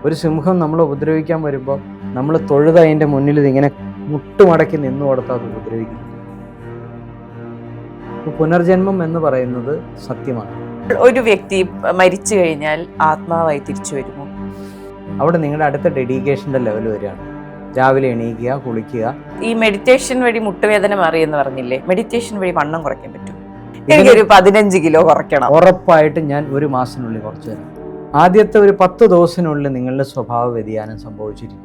ഒരു സിംഹം നമ്മളെ ഉപദ്രവിക്കാൻ വരുമ്പോൾ നമ്മൾ തൊഴുത് അതിൻ്റെ മുന്നിൽ ഇതിങ്ങനെ മുട്ടുമടക്കി നിന്നു കൊടുത്താൽ അത് ഉപദ്രവിക്കും. പുനർജന്മം എന്ന് പറയുന്നത് സത്യമാണ്. ഒരു വ്യക്തി മരിച്ചു കഴിഞ്ഞാൽ ആത്മാവായി തിരിച്ചു വരുമോ? അവിടെ നിങ്ങളുടെ അടുത്ത ഡെഡിക്കേഷൻ്റെ ലെവൽ വരികയാണ്. രാവിലെ എണീക്കുക, കുളിക്കുക. ഈ മെഡിറ്റേഷൻ വഴി മുട്ടുവേദന മാറിയെന്ന് പറഞ്ഞില്ലേ, മെഡിറ്റേഷൻ വഴി വണ്ണം കുറയ്ക്കാൻ പറ്റും? എനിക്കൊരു 15 കിലോ കുറയ്ക്കണം. ഉറപ്പായിട്ടും ഞാൻ ഒരു മാസത്തിനുള്ളിൽ കുറച്ച് തരാം. ആദ്യത്തെ ഒരു 10 ദിവസത്തിനുള്ളിൽ നിങ്ങളുടെ സ്വഭാവ വ്യതിയാനം സംഭവിച്ചിരിക്കും.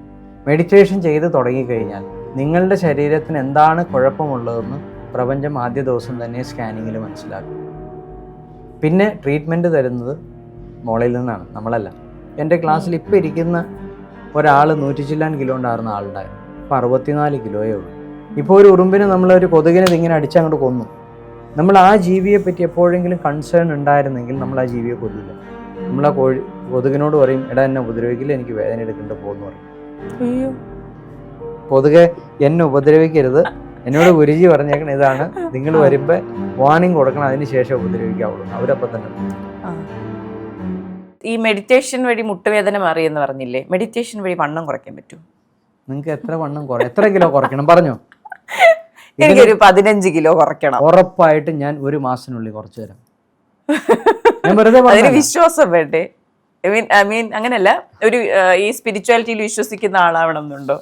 മെഡിറ്റേഷൻ ചെയ്ത് തുടങ്ങിക്കഴിഞ്ഞാൽ നിങ്ങളുടെ ശരീരത്തിന് എന്താണ് കുഴപ്പമുള്ളതെന്ന് പ്രപഞ്ചം ആദ്യ ദിവസം തന്നെ സ്കാനിങ്ങിൽ മനസ്സിലാക്കും. പിന്നെ ട്രീറ്റ്മെൻറ്റ് തരുന്നത് മോളിൽ നിന്നാണ്, നമ്മളല്ല. എൻ്റെ ക്ലാസ്സിൽ ഇപ്പോൾ ഇരിക്കുന്ന ഒരാൾ 100 ചില്ലാൻ കിലോ ഉണ്ടായിരുന്ന ആളുണ്ടായിരുന്നു. ഇപ്പോൾ 64 കിലോയേ ഉള്ളൂ. ഇപ്പോൾ ഒരു ഉറുമ്പിനെ നമ്മളൊരു കൊതുകിനെ ഇങ്ങനെ അടിച്ചങ്ങോട്ട് കൊന്നു. നമ്മൾ ആ ജീവിയെ പറ്റി എപ്പോഴെങ്കിലും കൺസേൺ ഉണ്ടായിരുന്നെങ്കിൽ നമ്മൾ ആ ജീവിയെ കൊല്ലില്ല. നമ്മൾ ആ കൊതുകിനോട് പറയും, എടാ എന്നെ ഉപദ്രവിക്കില്ല, എനിക്ക് വേദന എടുക്കേണ്ട പോകുന്നു പറയും. കൊതുകെ എന്നെ ഉപദ്രവിക്കരുത്, എന്നോട് ഗുരുജി പറഞ്ഞേക്കണം ഇതാണ്, നിങ്ങൾ വരുമ്പോൾ വാർണിംഗ് കൊടുക്കണം, അതിന് ശേഷം ഉപദ്രവിക്കാവുള്ളൂ. അവരപ്പം തന്നെ. ഈ മെഡിറ്റേഷൻ വഴി മുട്ടുവേദന മാറിയെന്ന് പറഞ്ഞില്ലേ, മെഡിറ്റേഷൻ വഴി വണ്ണം കുറയ്ക്കാൻ പറ്റും? നിങ്ങൾക്ക് എത്ര വണ്ണം എത്ര കിലോ കുറയ്ക്കണം പറഞ്ഞോ? എനിക്കൊരു 15 കിലോ കുറയ്ക്കണം. ഉറപ്പായിട്ടും ഞാൻ ഒരു മാസത്തിനുള്ളിൽ കുറച്ച് തരാം. ഞാൻ വെറുതെ അതിന് വിശ്വാസം വേണ്ടേ? ഐ മീൻ അങ്ങനല്ല, ഒരു ഈ സ്പിരിച്വാലിറ്റിയിൽ വിശ്വസിക്കുന്ന ആളാവണം എന്നുണ്ടോ?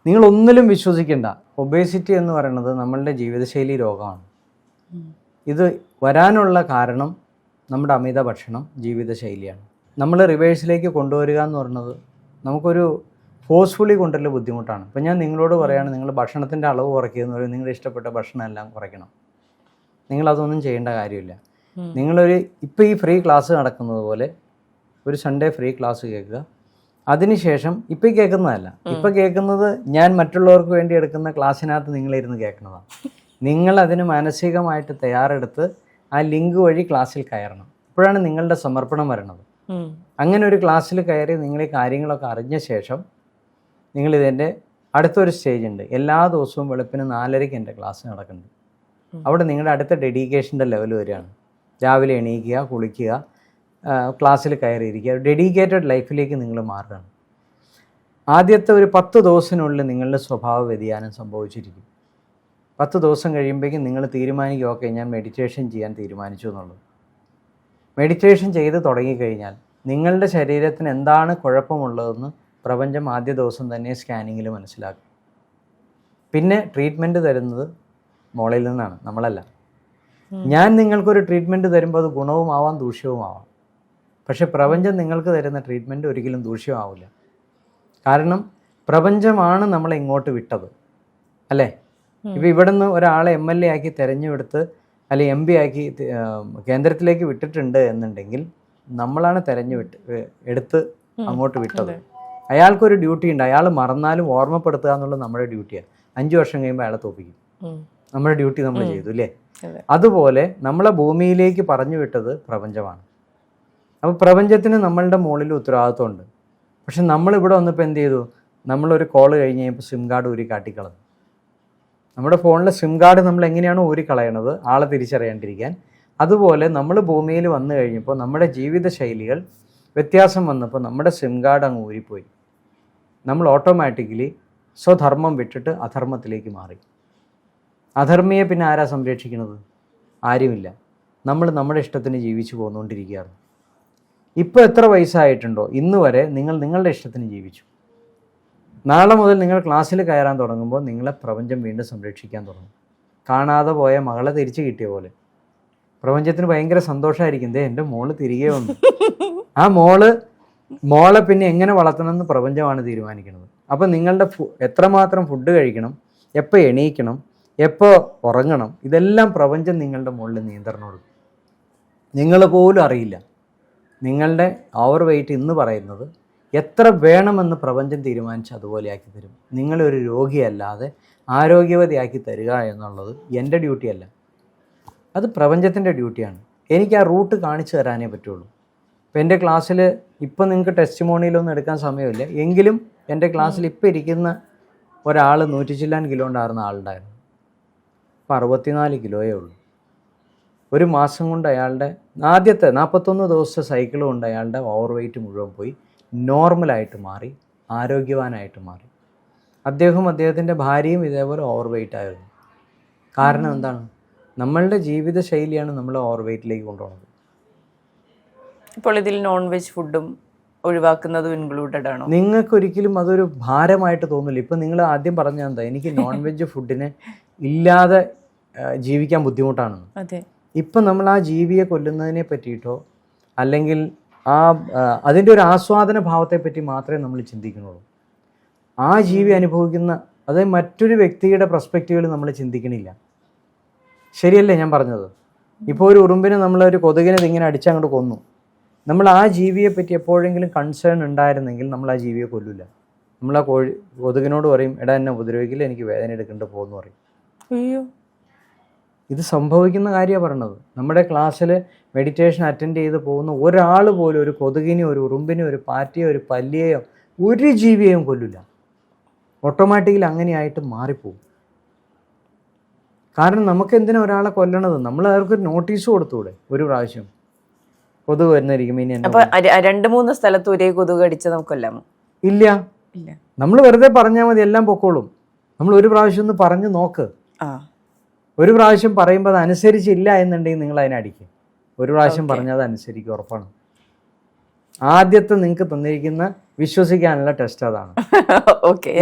നിങ്ങൾ ഒന്നിലും വിശ്വസിക്കേണ്ട. ഒബേസിറ്റി എന്ന് പറയുന്നത് നമ്മളുടെ ജീവിതശൈലി രോഗമാണ്. ഇത് വരാനുള്ള കാരണം നമ്മുടെ അമിത ഭക്ഷണം, ജീവിതശൈലിയാണ്. നമ്മൾ റിവേഴ്സിലേക്ക് കൊണ്ടുവരിക എന്ന് പറയുന്നത് നമുക്കൊരു ഫോഴ്സ്ഫുള്ളി കൊണ്ടുവരൽ ബുദ്ധിമുട്ടാണ്. ഇപ്പം ഞാൻ നിങ്ങളോട് പറയുകയാണ്, നിങ്ങൾ ഭക്ഷണത്തിൻ്റെ അളവ് കുറയ്ക്കുക എന്ന് പറയുന്നത് നിങ്ങളുടെ ഇഷ്ടപ്പെട്ട ഭക്ഷണം എല്ലാം കുറയ്ക്കണം. നിങ്ങളതൊന്നും ചെയ്യേണ്ട കാര്യമില്ല. നിങ്ങളൊരു ഇപ്പോൾ ഈ ഫ്രീ ക്ലാസ് നടക്കുന്നത് പോലെ ഒരു സൺഡേ ഫ്രീ ക്ലാസ് കേൾക്കുക. അതിനുശേഷം ഇപ്പം കേൾക്കുന്നതല്ല, ഇപ്പം കേൾക്കുന്നത് ഞാൻ മറ്റുള്ളവർക്ക് വേണ്ടി എടുക്കുന്ന ക്ലാസ്സിനകത്ത് നിങ്ങളിരുന്ന് കേൾക്കുന്നതാണ്. നിങ്ങൾ അതിന് മാനസികമായിട്ട് തയ്യാറെടുത്ത് ആ ലിങ്ക് വഴി ക്ലാസ്സിൽ കയറണം. അപ്പോഴാണ് നിങ്ങളുടെ സമർപ്പണം വരണത്. അങ്ങനെ ഒരു ക്ലാസ്സിൽ കയറി നിങ്ങൾ ഈ കാര്യങ്ങളൊക്കെ അറിഞ്ഞ ശേഷം നിങ്ങളിതിൻ്റെ അടുത്തൊരു സ്റ്റേജ് ഉണ്ട്. എല്ലാ ദിവസവും വെളുപ്പിന് 4:30 എൻ്റെ ക്ലാസ് നടക്കുന്നുണ്ട്. അവിടെ നിങ്ങളുടെ അടുത്ത ഡെഡിക്കേഷൻ്റെ ലെവൽ വരികയാണ്. രാവിലെ എണീക്കുക, കുളിക്കുക, ക്ലാസ്സിൽ കയറിയിരിക്കുക. ഡെഡിക്കേറ്റഡ് ലൈഫിലേക്ക് നിങ്ങൾ മാറുകയാണ്. ആദ്യത്തെ ഒരു 10 ദിവസത്തിനുള്ളിൽ നിങ്ങളുടെ സ്വഭാവ വ്യതിയാനം സംഭവിച്ചിരിക്കും. 10 ദിവസം കഴിയുമ്പോഴേക്കും നിങ്ങൾ തീരുമാനിക്കും, ഓക്കെ ഞാൻ മെഡിറ്റേഷൻ ചെയ്യാൻ തീരുമാനിച്ചു എന്നുള്ളത്. മെഡിറ്റേഷൻ ചെയ്ത് തുടങ്ങിക്കഴിഞ്ഞാൽ നിങ്ങളുടെ ശരീരത്തിന് എന്താണ് കുഴപ്പമുള്ളതെന്ന് പ്രപഞ്ചം ആദ്യ ദിവസം തന്നെ സ്കാനിങ്ങിൽ മനസ്സിലാക്കും. പിന്നെ ട്രീറ്റ്മെൻറ്റ് തരുന്നത് മോളിൽ നിന്നാണ്, നമ്മളല്ല. ഞാൻ നിങ്ങൾക്കൊരു ട്രീറ്റ്മെൻറ്റ് തരുമ്പോൾ അത് ഗുണവുമാവാം ദൂഷ്യവുമാവാം. പക്ഷെ പ്രപഞ്ചം നിങ്ങൾക്ക് തരുന്ന ട്രീറ്റ്മെൻറ്റ് ഒരിക്കലും ദൂഷ്യമാവില്ല. കാരണം പ്രപഞ്ചമാണ് നമ്മളെ ഇങ്ങോട്ട് വിട്ടത്, അല്ലേ? ഇപ്പോൾ ഇവിടെ നിന്ന് ഒരാളെ MLA ആക്കി തിരഞ്ഞെടുത്ത് അല്ലെങ്കിൽ MP ആക്കി കേന്ദ്രത്തിലേക്ക് വിട്ടിട്ടുണ്ട് എന്നുണ്ടെങ്കിൽ നമ്മളാണ് എടുത്ത് അങ്ങോട്ട് വിട്ടത്. അയാൾക്കൊരു ഡ്യൂട്ടി ഉണ്ട്. അയാൾ മറന്നാലും ഓർമ്മപ്പെടുത്തുക എന്നുള്ളത് നമ്മുടെ ഡ്യൂട്ടിയാണ്. 5 വർഷം കഴിയുമ്പോൾ അയാളെ തോപ്പിക്കും. നമ്മുടെ ഡ്യൂട്ടി നമ്മൾ ചെയ്തു, അല്ലേ? അതുപോലെ നമ്മളെ ഭൂമിയിലേക്ക് പറഞ്ഞു വിട്ടത് പ്രപഞ്ചമാണ്. അപ്പോൾ പ്രപഞ്ചത്തിന് നമ്മളുടെ മുകളിൽ ഉത്തരവാദിത്വമുണ്ട്. പക്ഷെ നമ്മളിവിടെ വന്നപ്പോൾ എന്ത് ചെയ്തു? നമ്മളൊരു കോള് കഴിഞ്ഞ് കഴിഞ്ഞപ്പോൾ സിം കാർഡ് ഊരി കാട്ടിക്കളഞ്ഞു. നമ്മുടെ ഫോണിലെ സിം കാർഡ് നമ്മൾ എങ്ങനെയാണോ ഊരി കളയണത് ആളെ തിരിച്ചറിയാണ്ടിരിക്കാൻ, അതുപോലെ നമ്മൾ ഭൂമിയിൽ വന്നു കഴിഞ്ഞപ്പോൾ നമ്മുടെ ജീവിത ശൈലികൾ വ്യത്യാസം വന്നപ്പോൾ നമ്മുടെ സിം കാർഡ് അങ്ങ് ഊരിപ്പോയി. നമ്മൾ ഓട്ടോമാറ്റിക്കലി സ്വധർമ്മം വിട്ടിട്ട് അധർമ്മത്തിലേക്ക് മാറി. അധർമ്മിയെ പിന്നെ ആരാ സംരക്ഷിക്കുന്നത്? ആരുമില്ല. നമ്മൾ നമ്മുടെ ഇഷ്ടത്തിന് ജീവിച്ചു പോന്നുകൊണ്ടിരിക്കുകയാണ്. ഇപ്പോൾ എത്ര വയസ്സായിട്ടുണ്ടോ ഇന്ന് വരെ നിങ്ങൾ നിങ്ങളുടെ ഇഷ്ടത്തിന് ജീവിച്ചു. നാളെ മുതൽ നിങ്ങൾ ക്ലാസ്സിൽ കയറാൻ തുടങ്ങുമ്പോൾ നിങ്ങളെ പ്രപഞ്ചം വീണ്ടും സംരക്ഷിക്കാൻ തുടങ്ങും. കാണാതെ പോയ മകളെ തിരിച്ചു കിട്ടിയ പോലെ പ്രപഞ്ചത്തിന് ഭയങ്കര സന്തോഷമായിരിക്കും. എൻ്റെ മോള് തിരികെ വന്നു. ആ മോളെ പിന്നെ എങ്ങനെ വളർത്തണമെന്ന് പ്രപഞ്ചമാണ് തീരുമാനിക്കുന്നത്. അപ്പം നിങ്ങളുടെ എത്രമാത്രം ഫുഡ് കഴിക്കണം, എപ്പോൾ എണീക്കണം, എപ്പോൾ ഉറങ്ങണം, ഇതെല്ലാം പ്രപഞ്ചം നിങ്ങളുടെ മുകളിൽ നിയന്ത്രണം കൊടുക്കും. നിങ്ങൾ പോലും അറിയില്ല. നിങ്ങളുടെ ഓവർ വെയ്റ്റ് എന്ന് പറയുന്നത് എത്ര വേണമെന്ന് പ്രപഞ്ചം തീരുമാനിച്ച് അതുപോലെയാക്കി തരും. നിങ്ങളൊരു രോഗിയല്ലാതെ ആരോഗ്യവതിയാക്കി തരിക എന്നുള്ളത് എൻ്റെ ഡ്യൂട്ടിയല്ല, അത് പ്രപഞ്ചത്തിൻ്റെ ഡ്യൂട്ടിയാണ്. എനിക്ക് ആ റൂട്ട് കാണിച്ചു തരാനേ പറ്റുള്ളൂ. ഇപ്പോൾ എൻ്റെ ക്ലാസ്സിൽ ഇപ്പം നിങ്ങൾക്ക് ടെസ്റ്റിമോണിയിലൊന്നും എടുക്കാൻ സമയമില്ല, എങ്കിലും എൻ്റെ ക്ലാസ്സിൽ ഇപ്പോൾ ഇരിക്കുന്ന ഒരാൾ 100 ചില്ലാൻ കിലോ ഉണ്ടായിരുന്ന ആളുണ്ടായിരുന്നു. ഇപ്പോൾ 64 കിലോയേ ഉള്ളൂ. ഒരു മാസം കൊണ്ട് അയാളുടെ ആദ്യത്തെ 41 ദിവസത്തെ സൈക്കിൾ കൊണ്ട് അയാളുടെ ഓവർ വെയ്റ്റ് മുഴുവൻ പോയി. നോർമലായിട്ട് മാറി, ആരോഗ്യവാനായിട്ട് മാറി. അദ്ദേഹത്തിൻ്റെ ഭാര്യയും ഇതേപോലെ ഓവർ വെയിറ്റ് ആയിരുന്നു. കാരണം എന്താണ്? നമ്മളുടെ ജീവിതശൈലിയാണ് നമ്മളെ ഓവർ വെയിറ്റിലേക്ക് കൊണ്ടുപോകുന്നത്. ഇപ്പോൾ ഇതിൽ നോൺ വെജ് ഫുഡും ഒഴിവാക്കുന്നതും ഇൻക്ലൂഡഡ് ആണോ? നിങ്ങൾക്ക് ഒരിക്കലും അതൊരു ഭാരമായിട്ട് തോന്നില്ല. ഇപ്പം നിങ്ങൾ ആദ്യം പറഞ്ഞ എന്താ, എനിക്ക് നോൺ വെജ് ഫുഡിനെ ഇല്ലാതെ ജീവിക്കാൻ ബുദ്ധിമുട്ടാണെന്ന്. അതെ. ഇപ്പം നമ്മൾ ആ ജീവിയെ കൊല്ലുന്നതിനെ പറ്റിയിട്ടോ അല്ലെങ്കിൽ അതിൻ്റെ ഒരു ആസ്വാദന ഭാവത്തെ പറ്റി മാത്രമേ നമ്മൾ ചിന്തിക്കുന്നുള്ളൂ. ആ ജീവി അനുഭവിക്കുന്ന അത് മറ്റൊരു വ്യക്തിയുടെ പെർസ്പെക്റ്റീവിൽ നമ്മൾ ചിന്തിക്കണില്ല. ശരിയല്ലേ ഞാൻ പറഞ്ഞത്? ഇപ്പോൾ ഒരു ഉറുമ്പിനെ നമ്മളൊരു കൊതുകിനെ ഇങ്ങനെ അടിച്ചങ്ങോട്ട് കൊന്നു. നമ്മൾ ആ ജീവിയെ പറ്റി എപ്പോഴെങ്കിലും കൺസേൺ ഉണ്ടായിരുന്നെങ്കിൽ നമ്മൾ ആ ജീവിയെ കൊല്ലില്ല. നമ്മൾ ആ കൊതുകിനോട് പറയും, എടാ എന്നെ ഉപദ്രവിക്കില്ല, എനിക്ക് വേദന എടുക്കേണ്ട പോകുമെന്ന് പറയും. അയ്യോ, ഇത് സംഭവിക്കുന്ന കാര്യമാണ് പറഞ്ഞത്. നമ്മുടെ ക്ലാസ്സിൽ മെഡിറ്റേഷൻ അറ്റൻഡ് ചെയ്ത് പോകുന്ന ഒരാൾ പോലും ഒരു കൊതുകിനെയോ ഒരു ഉറുമ്പിനെയോ ഒരു പാറ്റയോ ഒരു പല്ലിയെയോ ഒരു ജീവിയെയും കൊല്ലില്ല. ഓട്ടോമാറ്റിക്കലി അങ്ങനെയായിട്ട് മാറിപ്പോകും. കാരണം നമുക്ക് എന്തിനാ ഒരാളെ കൊല്ലണത്? നമ്മൾ അവർക്കൊരു നോട്ടീസ് കൊടുത്തൂടെ ഒരു പ്രാവശ്യം? കൊതുക് വരുന്നിരിക്കും ഇനി എന്നെ. 2-3 സ്ഥലത്ത് ഒരേ കൊതുക് അടിച്ച് നമുക്ക് കൊല്ലാമോ? ഇല്ല. നമ്മൾ വെറുതെ പറഞ്ഞാൽ മതി, എല്ലാം പൊക്കോളും. നമ്മൾ ഒരു പ്രാവശ്യം ഒന്ന് പറഞ്ഞു നോക്ക്. ഒരു പ്രാവശ്യം പറയുമ്പോൾ അത് അനുസരിച്ചില്ല എന്നുണ്ടെങ്കിൽ നിങ്ങൾ അതിനടിക്കും. ഒരു പ്രാവശ്യം പറഞ്ഞാൽ അത് അനുസരിക്കും, ഉറപ്പാണ്. ആദ്യത്തെ നിങ്ങൾക്ക് തന്നിരിക്കുന്ന വിശ്വസിക്കാനുള്ള ടെസ്റ്റ് അതാണ്.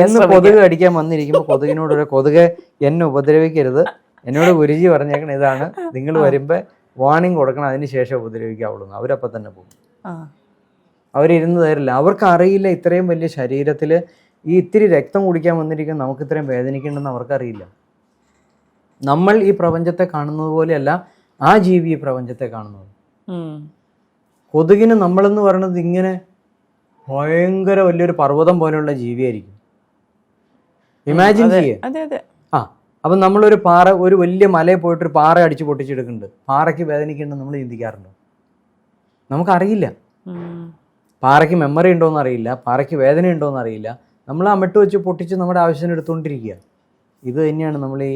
എന്ന് കൊതുക് അടിക്കാൻ വന്നിരിക്കുമ്പോൾ കൊതുകിനോട് ഒരു കൊതുക് എന്നെ ഉപദ്രവിക്കരുത്, എന്നോട് ഗുരുജി പറഞ്ഞേക്കണം ഇതാണ്, നിങ്ങൾ വരുമ്പോൾ വാർണിംഗ് കൊടുക്കണം, അതിന് ശേഷം ഉപദ്രവിക്കാവുള്ളൂ. അവരപ്പം തന്നെ പോകും. അവരിരുന്ന് തരില്ല. അവർക്ക് അറിയില്ല ഇത്രയും വലിയ ശരീരത്തിൽ ഈ ഇത്തിരി രക്തം കുടിക്കാൻ വന്നിരിക്കുന്ന നമുക്ക് ഇത്രയും വേദനിക്കേണ്ടെന്ന് അവർക്കറിയില്ല. നമ്മൾ ഈ പ്രപഞ്ചത്തെ കാണുന്നത് പോലെയല്ല ആ ജീവി ഈ പ്രപഞ്ചത്തെ കാണുന്നത്. കൊതുകിന് നമ്മളെന്ന് പറയുന്നത് ഇങ്ങനെ ഭയങ്കര വലിയൊരു പർവ്വതം പോലെയുള്ള ജീവിയായിരിക്കും. ഇമാജിൻ ചെയ്യേ. അപ്പം നമ്മളൊരു ഒരു വലിയ മലയിൽ പോയിട്ടൊരു പാറ അടിച്ച് പൊട്ടിച്ചെടുക്കുന്നുണ്ട്. പാറയ്ക്ക് വേദനിക്കുന്നുണ്ടെന്ന് നമ്മൾ ചിന്തിക്കാറുണ്ടോ? നമുക്കറിയില്ല. പാറയ്ക്ക് മെമ്മറി ഉണ്ടോയെന്ന് അറിയില്ല, പാറയ്ക്ക് വേദന ഉണ്ടോയെന്ന് അറിയില്ല. നമ്മൾ ആ മെട്ട് വെച്ച് പൊട്ടിച്ച് നമ്മുടെ ആവശ്യത്തിന് എടുത്തുകൊണ്ടിരിക്കുക. ഇത് തന്നെയാണ് നമ്മൾ ഈ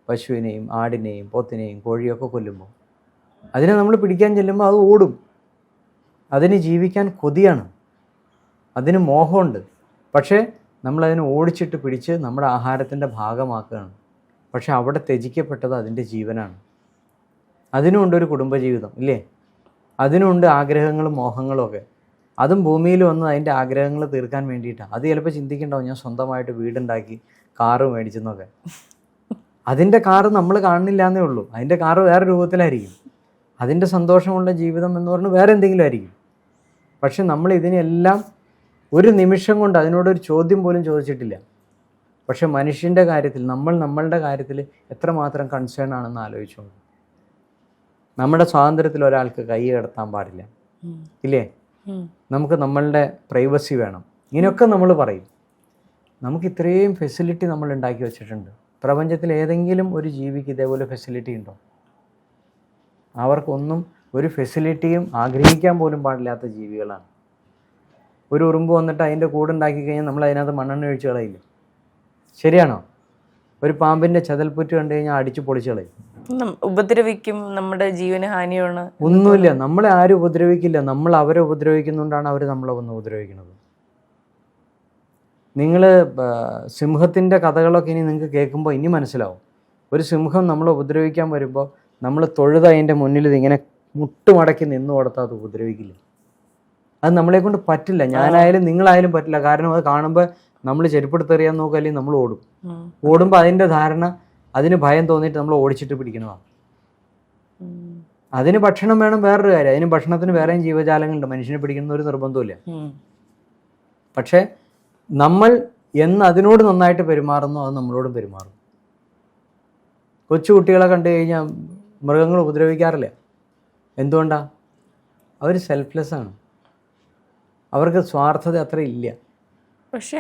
പശുവിനെയും ആടിനെയും പോത്തിനെയും കോഴിയൊക്കെ കൊല്ലുമ്പോൾ. അതിനെ നമ്മൾ പിടിക്കാൻ ചെല്ലുമ്പോൾ അത് ഓടും. അതിന് ജീവിക്കാൻ കൊതിയാണ്, അതിന് മോഹമുണ്ട്. പക്ഷേ നമ്മളതിനെ ഓടിച്ചിട്ട് പിടിച്ച് നമ്മുടെ ആഹാരത്തിൻ്റെ ഭാഗമാക്കുകയാണ്. പക്ഷെ അവിടെ ത്യജിക്കപ്പെട്ടത് അതിൻ്റെ ജീവനാണ്. അതിനുമുണ്ട് ഒരു കുടുംബജീവിതം ഇല്ലേ? അതിനുമുണ്ട് ആഗ്രഹങ്ങളും മോഹങ്ങളും ഒക്കെ. അതും ഭൂമിയിൽ വന്ന് അതിൻ്റെ ആഗ്രഹങ്ങൾ തീർക്കാൻ വേണ്ടിയിട്ടാണ്. അത് ചിലപ്പോൾ ചിന്തിക്കണ്ടാവും, ഞാൻ സ്വന്തമായിട്ട് വീടുണ്ടാക്കി കാറ് മേടിച്ചെന്നൊക്കെ. അതിൻ്റെ കാറ് നമ്മൾ കാണുന്നില്ല എന്നേ ഉള്ളൂ. അതിൻ്റെ കാറ് വേറെ രൂപത്തിലായിരിക്കും. അതിൻ്റെ സന്തോഷമുള്ള ജീവിതം എന്ന് പറഞ്ഞാൽ വേറെ എന്തെങ്കിലും ആയിരിക്കും. പക്ഷെ നമ്മൾ ഇതിനെല്ലാം ഒരു നിമിഷം കൊണ്ട് അതിനോടൊരു ചോദ്യം പോലും ചോദിച്ചിട്ടില്ല. പക്ഷെ മനുഷ്യൻ്റെ കാര്യത്തിൽ നമ്മളുടെ കാര്യത്തിൽ എത്രമാത്രം കൺസേൺ ആണെന്ന് ആലോചിച്ചോളൂ. നമ്മുടെ സ്വാതന്ത്ര്യത്തിൽ ഒരാൾക്ക് കൈ കടത്താൻ പാടില്ല ഇല്ലേ? നമുക്ക് നമ്മളുടെ പ്രൈവസി വേണം. ഇങ്ങനെയൊക്കെ നമ്മൾ പറയും. നമുക്ക് ഇത്രയും ഫെസിലിറ്റി നമ്മൾ ഉണ്ടാക്കി വെച്ചിട്ടുണ്ട്. പ്രപഞ്ചത്തിൽ ഏതെങ്കിലും ഒരു ജീവിക്ക് ഇതേപോലെ ഫെസിലിറ്റി ഉണ്ടോ? അവർക്കൊന്നും ഒരു ഫെസിലിറ്റിയും ആഗ്രഹിക്കാൻ പോലും പാടില്ലാത്ത ജീവികളാണ്. ഒരു ഉറുമ്പ് വന്നിട്ട് അതിൻ്റെ കൂടുണ്ടാക്കി കഴിഞ്ഞാൽ നമ്മൾ അതിനകത്ത് മണ്ണെണ്ണ ഒഴിച്ച് കളയില്ല. ശരിയാണോ? ഒരു പാമ്പിൻ്റെ ചതൽപ്പുറ്റ് കണ്ടു കഴിഞ്ഞാൽ അടിച്ച് പൊളിച്ച് കളയും. ഉപദ്രവിക്കും, നമ്മുടെ ജീവന് ഹാനിയാണ്. ഒന്നുമില്ല, നമ്മളെ ആരും ഉപദ്രവിക്കില്ല. നമ്മൾ അവരെ ഉപദ്രവിക്കുന്നുകൊണ്ടാണ് അവർ നമ്മളെ വന്ന് ഉപദ്രവിക്കുന്നത്. നിങ്ങൾ സിംഹത്തിൻ്റെ കഥകളൊക്കെ ഇനി നിങ്ങൾക്ക് കേൾക്കുമ്പോൾ ഇനി മനസ്സിലാവും. ഒരു സിംഹം നമ്മളെ ഉപദ്രവിക്കാൻ വരുമ്പോൾ നമ്മൾ തൊഴുത് അതിൻ്റെ മുന്നിൽ ഇതിങ്ങനെ മുട്ടുമടക്കി നിന്ന് കൊടുത്താൽ അത് ഉപദ്രവിക്കില്ല. അത് നമ്മളെ കൊണ്ട് പറ്റില്ല. ഞാനായാലും നിങ്ങളായാലും പറ്റില്ല. കാരണം അത് കാണുമ്പോൾ നമ്മൾ ചെരുപ്പെടുത്തെറിയാൻ നോക്കുക, അല്ലെങ്കിൽ നമ്മൾ ഓടും. ഓടുമ്പോൾ അതിൻ്റെ ധാരണ, അതിന് ഭയം തോന്നിയിട്ട് നമ്മൾ ഓടിച്ചിട്ട് പിടിക്കുന്നതാണ്. അതിന് ഭക്ഷണം വേണം, വേറൊരു കാര്യം. അതിന് ഭക്ഷണത്തിന് വേറെയും ജീവജാലങ്ങളുണ്ട്. മനുഷ്യനെ പിടിക്കുന്ന ഒരു നിർബന്ധമില്ല. പക്ഷേ നമ്മൾ അതിനോട് നന്നായിട്ട് പെരുമാറുന്നു, അത് നമ്മളോടും പെരുമാറും. കൊച്ചുകുട്ടികളെ കണ്ടു കഴിഞ്ഞാൽ മൃഗങ്ങൾ ഉപദ്രവിക്കാറില്ല. എന്തുകൊണ്ടാണ്? അവർ സെൽഫ്ലെസ് ആണ്. അവർക്ക് സ്വാർത്ഥത അത്ര ഇല്ല. പക്ഷേ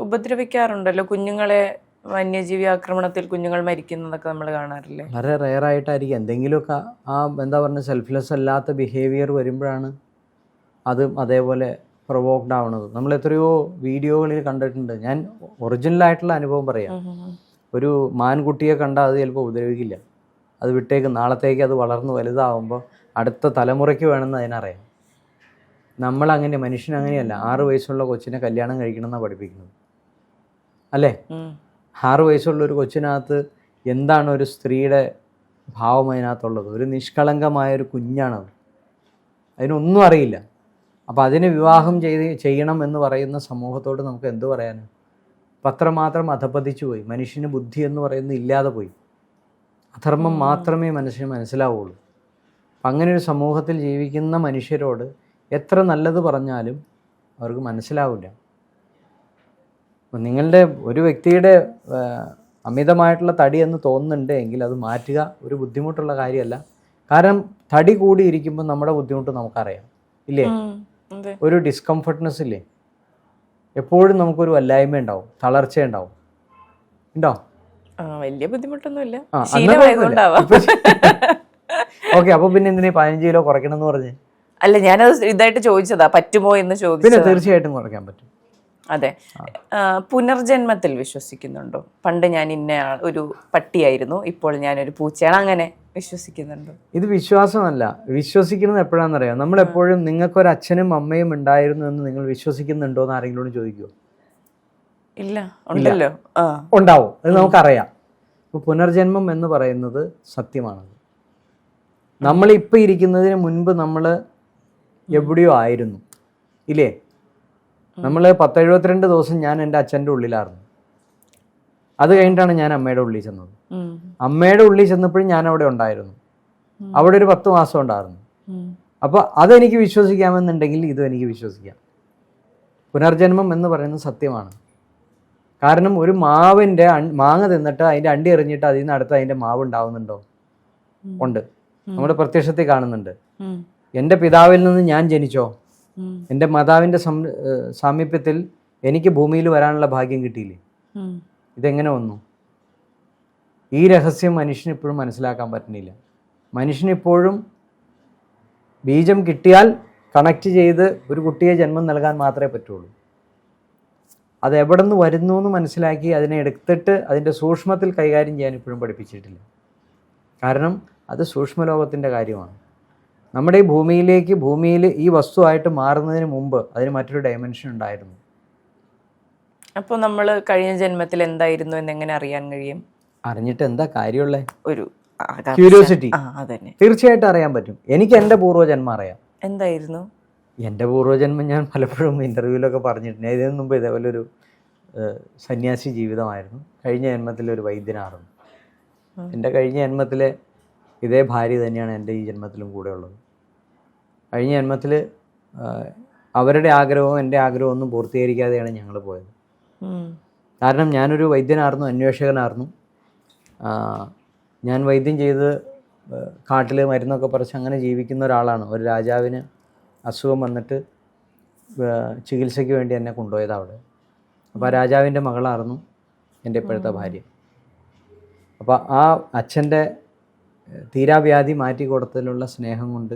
ഉപദ്രവിക്കാറുണ്ടല്ലോ കുഞ്ഞുങ്ങളെ. വന്യജീവി ആക്രമണത്തിൽ കുഞ്ഞുങ്ങൾ മരിക്കുന്നതൊക്കെ നമ്മൾ കാണാറില്ലേ? വളരെ റെയറായിട്ടായിരിക്കും. എന്തെങ്കിലുമൊക്കെ എന്താ പറയുക, സെൽഫ്ലെസ് അല്ലാത്ത ബിഹേവിയർ വരുമ്പോഴാണ് അതും അതേപോലെ പ്രൊവോക്ഡ് ആവണത്. നമ്മൾ എത്രയോ വീഡിയോകളിൽ കണ്ടിട്ടുണ്ട്. ഞാൻ ഒറിജിനലായിട്ടുള്ള അനുഭവം പറയാം. ഒരു മാൻകുട്ടിയെ കണ്ടാൽ അത് ചിലപ്പോൾ ഉപദ്രവിക്കില്ല. അത് വിട്ടേക്ക്, നാളത്തേക്ക് അത് വളർന്ന് വലുതാവുമ്പോൾ അടുത്ത തലമുറയ്ക്ക് വേണമെന്ന് അതിനറിയാം. നമ്മളങ്ങനെ മനുഷ്യനങ്ങനെയല്ല. 6 വയസ്സുള്ള കൊച്ചിനെ കല്യാണം കഴിക്കണം എന്നാണ് പഠിപ്പിക്കുന്നത്, അല്ലേ? 6 വയസ്സുള്ള ഒരു കൊച്ചിനകത്ത് എന്താണ് ഒരു സ്ത്രീയുടെ ഭാവം അതിനകത്തുള്ളത്? ഒരു നിഷ്കളങ്കമായൊരു കുഞ്ഞാണത്, അതിനൊന്നും അറിയില്ല. അപ്പോൾ അതിന് വിവാഹം ചെയ്യണം എന്ന് പറയുന്ന സമൂഹത്തോട് നമുക്ക് എന്ത് പറയാനും? പത്രമാത്രം അധപ്പതിച്ചു പോയി. മനുഷ്യന് ബുദ്ധി എന്ന് പറയുന്നത് ഇല്ലാതെ പോയി. അധർമ്മം മാത്രമേ മനുഷ്യന് മനസ്സിലാവുള്ളൂ. അപ്പം അങ്ങനെ ഒരു സമൂഹത്തിൽ ജീവിക്കുന്ന മനുഷ്യരോട് എത്ര നല്ലത് പറഞ്ഞാലും അവർക്ക് മനസ്സിലാവില്ല. അപ്പം നിങ്ങളുടെ ഒരു വ്യക്തിയുടെ അമിതമായിട്ടുള്ള തടി എന്ന് തോന്നുന്നുണ്ട് എങ്കിൽ അത് മാറ്റുക ഒരു ബുദ്ധിമുട്ടുള്ള കാര്യമല്ല. കാരണം തടി കൂടിയിരിക്കുമ്പോൾ നമ്മുടെ ബുദ്ധിമുട്ട് നമുക്കറിയാം, ഇല്ലേ? ഒരു ഡിസ്കംഫർട്ട്നെസ് ഇല്ലേ? എപ്പോഴും നമുക്കൊരു വല്ലായ്മ ഉണ്ടാവും, തളർച്ച ഉണ്ടാവും. ഉണ്ടോ? വലിയ ബുദ്ധിമുട്ടൊന്നുമില്ല. ഓക്കെ, അപ്പൊ പിന്നെ എന്തിനാ 15 കിലോ കുറയ്ക്കണം എന്ന് പറഞ്ഞ്? അല്ല, ഞാനത് ഇതായിട്ട് ചോദിച്ചതാ, പറ്റുമോ എന്ന് ചോദിച്ചു. പിന്നെ തീർച്ചയായിട്ടും കുറയ്ക്കാൻ പറ്റും. അതെ. പുനർജന്മത്തിൽ വിശ്വസിക്കുന്നുണ്ടോ? പണ്ട് ഞാൻ ഇന്ന ഒരു പട്ടിയായിരുന്നു, ഇപ്പോൾ ഞാനൊരു പൂച്ചയാണ്, അങ്ങനെ വിശ്വസിക്കുന്നുണ്ടോ? ഇത് വിശ്വാസമല്ല. വിശ്വസിക്കുന്നത് എപ്പോഴാണെന്നറിയാം? നമ്മളെപ്പോഴും നിങ്ങൾക്കൊരു അച്ഛനും അമ്മയും ഉണ്ടായിരുന്നു എന്ന് നിങ്ങൾ വിശ്വസിക്കുന്നുണ്ടോ എന്ന് ആരെങ്കിലും ചോദിക്കുമോ? ഇല്ല. ഉണ്ടല്ലോ, ഉണ്ടാവും, അത് നമുക്കറിയാം. അപ്പോൾ പുനർജന്മം എന്ന് പറയുന്നത് സത്യമാണത്. നമ്മളിപ്പോൾ ഇരിക്കുന്നതിന് മുൻപ് നമ്മൾ എവിടെയോ ആയിരുന്നു, ഇല്ലേ? നമ്മൾ 10-72 ദിവസം ഞാൻ എൻ്റെ അച്ഛൻ്റെ ഉള്ളിലായിരുന്നു. അത് കഴിഞ്ഞിട്ടാണ് ഞാൻ അമ്മയുടെ ഉള്ളിൽ ചെന്നത്. അമ്മയുടെ ഉള്ളിൽ ചെന്നപ്പോഴും ഞാൻ അവിടെ ഉണ്ടായിരുന്നു. അവിടെ ഒരു 10 മാസം ഉണ്ടായിരുന്നു. അപ്പോൾ അതെനിക്ക് വിശ്വസിക്കാമെന്നുണ്ടെങ്കിൽ ഇതും എനിക്ക് വിശ്വസിക്കാം. പുനർജന്മം എന്ന് പറയുന്നത് സത്യമാണ്. കാരണം ഒരു മാവിൻ്റെ മാങ്ങ തിന്നിട്ട് അതിൻ്റെ അണ്ടി എറിഞ്ഞിട്ട് അതിൽ നിന്ന് അടുത്ത് അതിൻ്റെ മാവ് ഉണ്ടാവുന്നുണ്ടോ? ഉണ്ട്. നമ്മുടെ പ്രത്യക്ഷത്തിൽ കാണുന്നുണ്ട്. എൻ്റെ പിതാവിൽ നിന്ന് ഞാൻ ജനിച്ചോ? എൻ്റെ മാതാവിൻ്റെ സാമീപ്യത്തിൽ എനിക്ക് ഭൂമിയിൽ വരാനുള്ള ഭാഗ്യം കിട്ടിയില്ലേ? ഇതെങ്ങനെ വന്നു? ഈ രഹസ്യം മനുഷ്യന് ഇപ്പോഴും മനസ്സിലാക്കാൻ പറ്റുന്നില്ല. മനുഷ്യനിപ്പോഴും ബീജം കിട്ടിയാൽ കണക്ട് ചെയ്ത് ഒരു കുട്ടിയെ ജന്മം നൽകാൻ മാത്രമേ പറ്റുള്ളൂ. അത് എവിടെ നിന്ന് വരുന്നു എന്ന് മനസ്സിലാക്കി അതിനെ എടുത്തിട്ട് അതിൻ്റെ സൂക്ഷ്മത്തിൽ കൈകാര്യം ചെയ്യാൻ ഇപ്പോഴും പഠിപ്പിച്ചിട്ടില്ല. കാരണം അത് സൂക്ഷ്മലോകത്തിൻ്റെ കാര്യമാണ്. നമ്മുടെ ഈ ഭൂമിയിൽ ഈ വസ്തുവായിട്ട് മാറുന്നതിന് മുമ്പ് അതിന് മറ്റൊരു ഡയമെൻഷൻ ഉണ്ടായിരുന്നു. അപ്പോൾ നമ്മൾ കഴിഞ്ഞ ജന്മത്തിൽ എന്തായിരുന്നു എന്നെങ്ങനെ അറിയാൻ കഴിയും? അറിഞ്ഞിട്ട് എന്താ കാര്യമുള്ളേ? ഒരു ക്യൂരിയോസിറ്റി. തീർച്ചയായിട്ടും അറിയാൻ പറ്റും. എനിക്ക് എൻ്റെ പൂർവ്വജന്മം അറിയാം. എന്തായിരുന്നു എൻ്റെ പൂർവ്വജന്മം? ഞാൻ പലപ്പോഴും ഇൻ്റർവ്യൂവിലൊക്കെ പറഞ്ഞിട്ടുണ്ട്. ഇതിനു മുമ്പ് ഇതേപോലെ ഒരു സന്യാസി ജീവിതമായിരുന്നു. കഴിഞ്ഞ ജന്മത്തിൽ ഒരു വൈദ്യനായിരുന്നു. എൻ്റെ കഴിഞ്ഞ ജന്മത്തിലെ ഇതേ ഭാര്യ തന്നെയാണ് എൻ്റെ ഈ ജന്മത്തിലും കൂടെ ഉള്ളത്. കഴിഞ്ഞ ജന്മത്തിൽ അവരുടെ ആഗ്രഹവും എൻ്റെ ആഗ്രഹവും ഒന്നും പൂർത്തീകരിക്കാതെയാണ് ഞങ്ങൾ പോയത്. കാരണം ഞാനൊരു വൈദ്യനായിരുന്നു, അന്വേഷകനായിരുന്നു. ഞാൻ വൈദ്യം ചെയ്ത് കാട്ടിൽ മരുന്നൊക്കെ പറിച്ച് അങ്ങനെ ജീവിക്കുന്ന ഒരാളാണ്. ഒരു രാജാവിന് അസുഖം വന്നിട്ട് ചികിത്സയ്ക്ക് വേണ്ടി എന്നെ കൊണ്ടുപോയത് അവിടെ. അപ്പോൾ ആ രാജാവിൻ്റെ മകളായിരുന്നു എൻ്റെ ഇപ്പോഴത്തെ ഭാര്യ. അപ്പോൾ ആ അച്ഛൻ്റെ തീരാവ്യാധി മാറ്റി കൊടുത്തതിലുള്ള സ്നേഹം കൊണ്ട്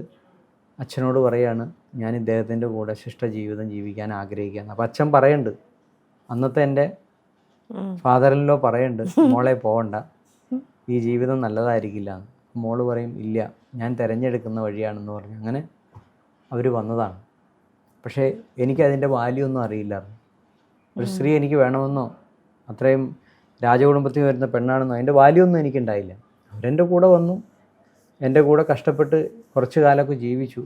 അച്ഛനോട് പറയാണ് ഞാൻ ഇദ്ദേഹത്തിൻ്റെ കൂടെ ശിഷ്ട ജീവിതം ജീവിക്കാൻ ആഗ്രഹിക്കുകയാണ്. അപ്പോൾ അച്ഛൻ പറയുന്നുണ്ട്, അന്നത്തെ എൻ്റെ ഫാദറിലോ പറയുന്നുണ്ട്, മോളെ പോകണ്ട, ഈ ജീവിതം നല്ലതായിരിക്കില്ല. മോള് പറയും ഇല്ല, ഞാൻ തിരഞ്ഞെടുക്കുന്ന വഴിയാണെന്ന് പറഞ്ഞു. അങ്ങനെ അവർ വന്നതാണ്. പക്ഷേ എനിക്കതിൻ്റെ വാല്യൂ ഒന്നും അറിയില്ലായിരുന്നു. ഒരു സ്ത്രീ എനിക്ക് വേണമെന്നോ അത്രയും രാജകുടുംബത്തിൽ വരുന്ന പെണ്ണാണെന്നോ അതിൻ്റെ വാല്യൂ ഒന്നും എനിക്കുണ്ടായില്ല. അവരെൻ്റെ കൂടെ വന്നു, എൻ്റെ കൂടെ കഷ്ടപ്പെട്ട് കുറച്ച് കാലമൊക്കെ ജീവിച്ചു.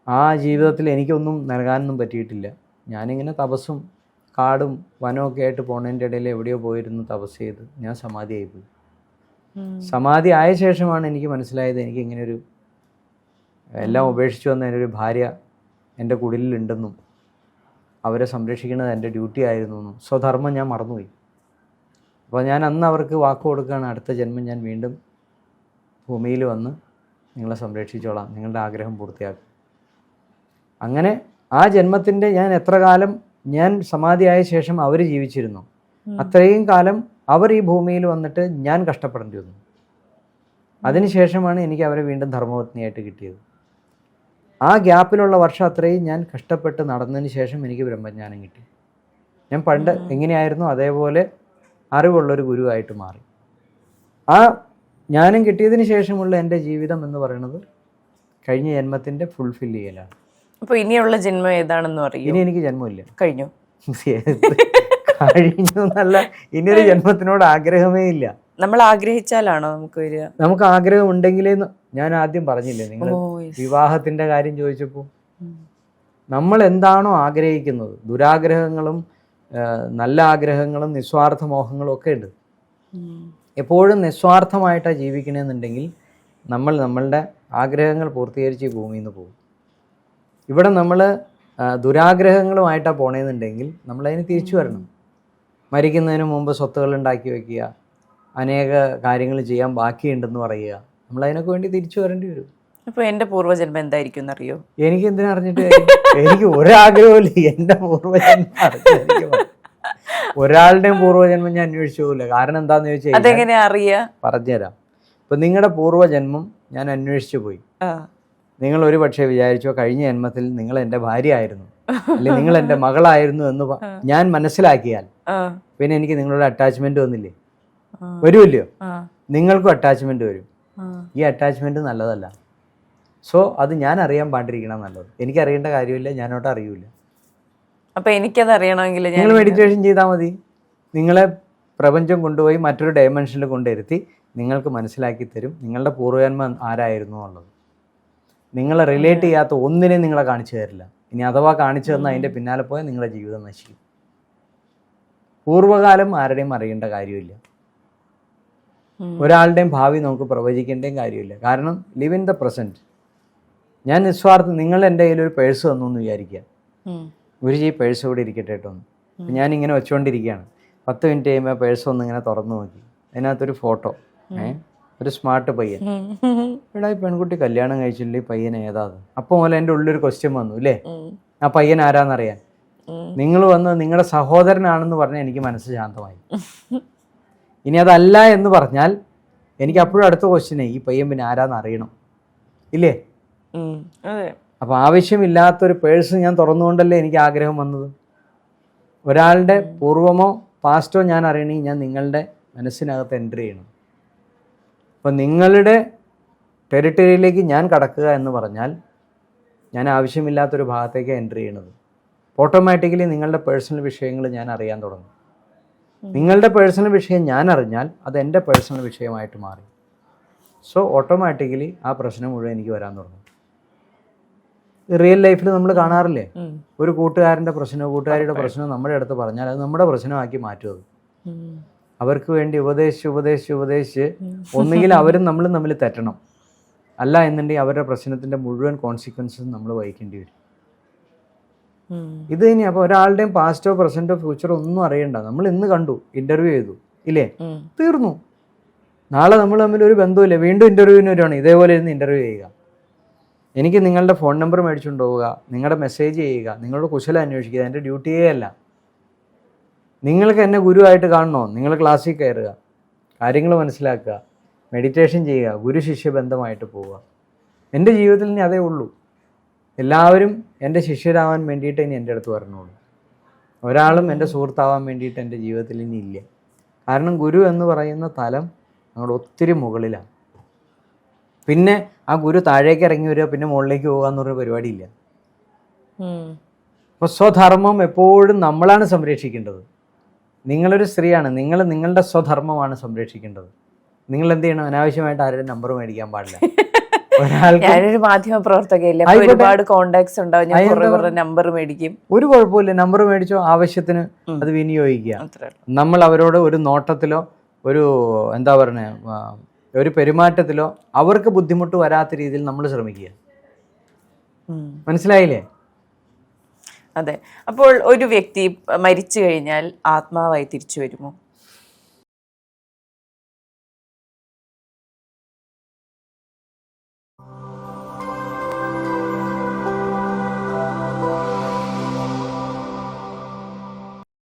ആ ജീവിതത്തിൽ എനിക്കൊന്നും നൽകാനൊന്നും പറ്റിയിട്ടില്ല. ഞാനിങ്ങനെ തപസ്സും കാടും വനമൊക്കെ ആയിട്ട് പോണതിൻ്റെ ഇടയിൽ എവിടെയോ പോയിരുന്നു തപസ് ചെയ്ത് ഞാൻ സമാധിയായിപ്പോയി. സമാധി ആയ ശേഷമാണ് എനിക്ക് മനസ്സിലായത് എനിക്ക് ഇങ്ങനെയൊരു എല്ലാം ഉപേക്ഷിച്ചു വന്ന എൻ്റെ ഒരു ഭാര്യ എൻ്റെ കുടിലുണ്ടെന്നും അവരെ സംരക്ഷിക്കുന്നത് എൻ്റെ ഡ്യൂട്ടി ആയിരുന്നു എന്നും സ്വധർമ്മം ഞാൻ മറന്നുപോയി. അപ്പോൾ ഞാൻ അന്ന് അവർക്ക് വാക്ക് കൊടുക്കുകയാണ്, അടുത്ത ജന്മം ഞാൻ വീണ്ടും ഭൂമിയിൽ വന്ന് നിങ്ങളെ സംരക്ഷിച്ചോളാം, നിങ്ങളുടെ ആഗ്രഹം പൂർത്തിയാക്കും. അങ്ങനെ ആ ജന്മത്തിൻ്റെ ഞാൻ എത്ര കാലം ഞാൻ സമാധിയായ ശേഷം അവർ ജീവിച്ചിരുന്നു അത്രയും കാലം അവർ ഈ ഭൂമിയിൽ വന്നിട്ട് ഞാൻ കഷ്ടപ്പെടേണ്ടി വന്നു. അതിനുശേഷമാണ് എനിക്ക് അവരെ വീണ്ടും ധർമ്മപത്നിയായിട്ട് കിട്ടിയത്. ആ ഗ്യാപ്പിലുള്ള വർഷം അത്രയും ഞാൻ കഷ്ടപ്പെട്ട് നടന്നതിന് ശേഷം എനിക്ക് ബ്രഹ്മജ്ഞാനം കിട്ടി. ഞാൻ പണ്ട് എങ്ങനെയായിരുന്നു അതേപോലെ അറിവുള്ളൊരു ഗുരുവായിട്ട് മാറി. ആ ജ്ഞാനം കിട്ടിയതിന് ശേഷമുള്ള എൻ്റെ ജീവിതം എന്ന് പറയുന്നത് കഴിഞ്ഞ ജന്മത്തിൻ്റെ ഫുൾഫിൽ ചെയ്യലാണ്. അപ്പൊ ഇനിയുള്ള ജന്മം ഏതാണെന്ന് അറിയൂ? ഇനി എനിക്ക് ജന്മമില്ല. കഴിഞ്ഞു. കഴിഞ്ഞു എന്നല്ല, ഇനിയൊരു ജന്മത്തിനോട് ആഗ്രഹമേ ഇല്ല. നമ്മൾ ആഗ്രഹിച്ചാലാണോ നമുക്ക് വരിക? നമുക്ക് ആഗ്രഹം ഉണ്ടെങ്കിലേ, ഞാൻ ആദ്യം പറഞ്ഞില്ലേ, നിങ്ങൾ വിവാഹത്തിന്റെ കാര്യം ചോദിച്ചപ്പോൾ നമ്മൾ എന്താണോ ആഗ്രഹിക്കുന്നത്, ദുരാഗ്രഹങ്ങളും നല്ല ആഗ്രഹങ്ങളും നിസ്വാർത്ഥ മോഹങ്ങളും ഒക്കെ ഉണ്ട്. എപ്പോഴും നിസ്വാർത്ഥമായിട്ടാണ് ജീവിക്കണമെന്നുണ്ടെങ്കിൽ നമ്മളുടെ ആഗ്രഹങ്ങൾ പൂർത്തീകരിച്ച് ഈ ഭൂമിയിൽ നിന്ന് പോകും. ഇവിടെ നമ്മൾ ദുരാഗ്രഹങ്ങളുമായിട്ടാണ് പോണേന്നുണ്ടെങ്കിൽ നമ്മളതിന് തിരിച്ചു വരണം. മരിക്കുന്നതിന് മുമ്പ് സ്വത്തുകൾ ഉണ്ടാക്കി വയ്ക്കുക, അനേക കാര്യങ്ങൾ ചെയ്യാൻ ബാക്കിയുണ്ടെന്ന് പറയുക, നമ്മളതിനൊക്കെ വേണ്ടി തിരിച്ചു വരേണ്ടി വരും. അപ്പോൾ എൻ്റെ പൂർവ്വജന്മം എന്തായിരിക്കും എന്നറിയോ? എനിക്ക് എന്തിനാ അറിഞ്ഞിട്ട്? എനിക്ക് ഒരാഗ്രഹമില്ല എൻ്റെ പൂർവ്വജന്മം അറിഞ്ഞ. ഒരാളുടെയും പൂർവ്വജന്മം ഞാൻ അന്വേഷിച്ചു പോകില്ല. കാരണം എന്താണെന്ന് ചോദിച്ചാൽ അതെങ്ങനെയാ അറിയുക? പറഞ്ഞുതരാം. ഇപ്പം നിങ്ങളുടെ പൂർവ്വജന്മം ഞാൻ അന്വേഷിച്ചു പോയി. നിങ്ങൾ ഒരു പക്ഷേ വിചാരിച്ചോ കഴിഞ്ഞ ജന്മത്തിൽ നിങ്ങൾ എൻ്റെ ഭാര്യ ആയിരുന്നു, അല്ലെങ്കിൽ നിങ്ങൾ എൻ്റെ മകളായിരുന്നു എന്ന് ഞാൻ മനസ്സിലാക്കിയാൽ പിന്നെ എനിക്ക് നിങ്ങളുടെ അറ്റാച്ച്മെന്റ് വന്നില്ലേ? വരുമല്ലോ. നിങ്ങൾക്കും അറ്റാച്ച്മെന്റ് വരും. ഈ അറ്റാച്ച്മെന്റ് നല്ലതല്ല. സോ അത് ഞാൻ അറിയാൻ പാണ്ടിരിക്കണം നല്ലത്. എനിക്ക് അറിയേണ്ട കാര്യമില്ല, ഞാനോട്ട് അറിയൂല. അപ്പൊ എനിക്കത് അറിയണമെങ്കിൽ നിങ്ങൾ മെഡിറ്റേഷൻ ചെയ്താൽ മതി. നിങ്ങളെ പ്രപഞ്ചം കൊണ്ടുപോയി മറ്റൊരു ഡയമെൻഷനിൽ കൊണ്ടിരുത്തി നിങ്ങൾക്ക് മനസ്സിലാക്കി തരും നിങ്ങളുടെ പൂർവ്വജന്മം ആരായിരുന്നു എന്നുള്ളത്. നിങ്ങളെ റിലേറ്റ് ചെയ്യാത്ത ഒന്നിനെയും നിങ്ങളെ കാണിച്ചു തരില്ല. ഇനി അഥവാ കാണിച്ചു തന്നാൽ അതിൻ്റെ പിന്നാലെ പോയാൽ നിങ്ങളുടെ ജീവിതം നശിക്കും. പൂർവ്വകാലം ആരുടെയും അറിയേണ്ട കാര്യമില്ല. ഒരാളുടെയും ഭാവി നമുക്ക് പ്രവചിക്കേണ്ടയും കാര്യമില്ല. കാരണം ലിവ് ഇൻ ദ പ്രസൻറ്റ്. ഞാൻ നിസ്വാർത്ഥം. നിങ്ങൾ എൻ്റെ കയ്യിൽ ഒരു പേഴ്സ് തന്നു എന്ന് വിചാരിക്കുക. ഗുരുജി പേഴ്സ് ഇവിടെ ഇരിക്കട്ടെ കേട്ടോ. ഞാനിങ്ങനെ വെച്ചുകൊണ്ടിരിക്കുകയാണ്. 10 മിനിറ്റ് കഴിയുമ്പോൾ പേഴ്സ് ഒന്ന് ഇങ്ങനെ തുറന്നു നോക്കി. അതിനകത്തൊരു ഫോട്ടോ, ഒരു സ്മാർട്ട് പയ്യൻ. ഇവിടെ ഈ പെൺകുട്ടി കല്യാണം കഴിച്ചില്ലേ, പയ്യൻ ഏതാ? അപ്പോൾ മുതൽ എൻ്റെ ഉള്ളിലൊരു ക്വസ്റ്റ്യൻ വന്നു ഇല്ലേ, ആ പയ്യൻ ആരാന്നറിയാൻ. നിങ്ങൾ വന്ന് നിങ്ങളുടെ സഹോദരനാണെന്ന് പറഞ്ഞാൽ എനിക്ക് മനസ്സ് ശാന്തമായി. ഇനി അതല്ല എന്ന് പറഞ്ഞാൽ എനിക്ക് അപ്പോഴും അടുത്ത ക്വസ്റ്റ്യനെ, ഈ പയ്യൻ പിന്നെ ആരാന്ന് അറിയണം ഇല്ലേ? അപ്പോൾ ആവശ്യമില്ലാത്തൊരു പേഴ്സ് ഞാൻ തുറന്നുകൊണ്ടല്ലേ എനിക്ക് ആഗ്രഹം വന്നത്. ഒരാളുടെ പൂർവമോ പാസ്റ്റോ ഞാൻ അറിയണമെങ്കിൽ ഞാൻ നിങ്ങളുടെ മനസ്സിനകത്ത് എൻ്റർ ചെയ്യണം. അപ്പോൾ നിങ്ങളുടെ ടെറിട്ടറിയിലേക്ക് ഞാൻ കടക്കുക എന്ന് പറഞ്ഞാൽ ഞാൻ ആവശ്യമില്ലാത്തൊരു ഭാഗത്തേക്ക് എൻ്റർ ചെയ്യണത്. ഓട്ടോമാറ്റിക്കലി നിങ്ങളുടെ പേഴ്സണൽ വിഷയങ്ങൾ ഞാൻ അറിയാൻ തുടങ്ങും. നിങ്ങളുടെ പേഴ്സണൽ വിഷയം ഞാൻ അറിഞ്ഞാൽ അത് എൻ്റെ പേഴ്സണൽ വിഷയമായിട്ട് മാറി. സോ ഓട്ടോമാറ്റിക്കലി ആ പ്രശ്നം മുഴുവൻ എനിക്ക് വരാൻ തുടങ്ങും. റിയൽ ലൈഫിൽ നമ്മൾ കാണാറില്ലേ, ഒരു കൂട്ടുകാരൻ്റെ പ്രശ്നമോ കൂട്ടുകാരിയുടെ പ്രശ്നമോ നമ്മുടെ അടുത്ത് പറഞ്ഞാൽ അത് നമ്മുടെ പ്രശ്നമാക്കി മാറ്റും. അത് അവർക്ക് വേണ്ടി ഉപദേശിച്ച് ഒന്നുകിൽ അവരും നമ്മളും തമ്മിൽ തെറ്റണം, അല്ല എന്നുണ്ടെങ്കിൽ അവരുടെ പ്രശ്നത്തിൻ്റെ മുഴുവൻ കോൺസിക്വൻസും നമ്മൾ വഹിക്കേണ്ടി വരും. ഇത് ഇനി അപ്പോൾ ഒരാളുടെയും പാസ്റ്റോ പ്രസന്റോ ഫ്യൂച്ചറോ ഒന്നും അറിയണ്ട. നമ്മൾ ഇന്ന് കണ്ടു, ഇന്റർവ്യൂ ചെയ്തു ഇല്ലേ, തീർന്നു. നാളെ നമ്മൾ തമ്മിൽ ഒരു ബന്ധമില്ല, വീണ്ടും ഇന്റർവ്യൂവിന് വരുവാണ്. ഇതേപോലെ ഇരുന്ന് ഇന്റർവ്യൂ ചെയ്യുക. എനിക്ക് നിങ്ങളുടെ ഫോൺ നമ്പർ മേടിച്ചുകൊണ്ട് പോവുക, നിങ്ങളുടെ മെസ്സേജ് ചെയ്യുക, നിങ്ങളുടെ കുശലം അന്വേഷിക്കുക, എൻ്റെ ഡ്യൂട്ടിയേ അല്ല. നിങ്ങൾക്ക് എന്നെ ഗുരുവായിട്ട് കാണണോ, നിങ്ങൾ ക്ലാസ്സിൽ കയറുക, കാര്യങ്ങൾ മനസ്സിലാക്കുക, മെഡിറ്റേഷൻ ചെയ്യുക, ഗുരു ശിഷ്യ ബന്ധമായിട്ട് പോവുക. എൻ്റെ ജീവിതത്തിൽ ഇനി അതേ ഉള്ളൂ. എല്ലാവരും എൻ്റെ ശിഷ്യരാവാൻ വേണ്ടിയിട്ട് ഇനി എൻ്റെ അടുത്ത് വരണുള്ളൂ. ഒരാളും എൻ്റെ സുഹൃത്താവാൻ വേണ്ടിയിട്ട് എൻ്റെ ജീവിതത്തിൽ ഇനി ഇല്ല. കാരണം ഗുരു എന്ന് പറയുന്ന തലം അങ്ങോട്ട് ഒത്തിരി മുകളിലാണ്. പിന്നെ ആ ഗുരു താഴേക്ക് ഇറങ്ങി വരിക, പിന്നെ മുകളിലേക്ക് പോകുക എന്ന് പറഞ്ഞ പരിപാടിയില്ല. അപ്പോൾ സ്വധർമ്മം എപ്പോഴും നമ്മളാണ് സംരക്ഷിക്കേണ്ടത്. നിങ്ങളൊരു സ്ത്രീയാണ്, നിങ്ങൾ നിങ്ങളുടെ സ്വധർമ്മമാണ് സംരക്ഷിക്കേണ്ടത്. നിങ്ങൾ എന്ത് ചെയ്യണം? അനാവശ്യമായിട്ട് ആരുടെ നമ്പർ മേടിക്കാൻ പാടില്ല. ഞാനൊരു മാധ്യമ പ്രവർത്തകയല്ലേ, ഒരുപാട് കോണ്ടാക്ട്സ് ഉണ്ടാവും, ഞാൻ കുറേ നമ്പർ മേടിക്കും. ഒരു കുഴപ്പമില്ല, നമ്പർ മേടിച്ചോ, ആവശ്യത്തിന് അത് വിനിയോഗിക്കുക. നമ്മൾ അവരോട് ഒരു നോട്ടത്തിലോ ഒരു എന്താ പറയുക ഒരു പെരുമാറ്റത്തിലോ അവർക്ക് ബുദ്ധിമുട്ട് വരാത്ത രീതിയിൽ നമ്മൾ ശ്രമിക്കുക. മനസ്സിലായില്ലേ? അതെ. അപ്പോൾ ഒരു വ്യക്തി മരിച്ചു കഴിഞ്ഞാൽ ആത്മാവായി തിരിച്ചു വരുമോ?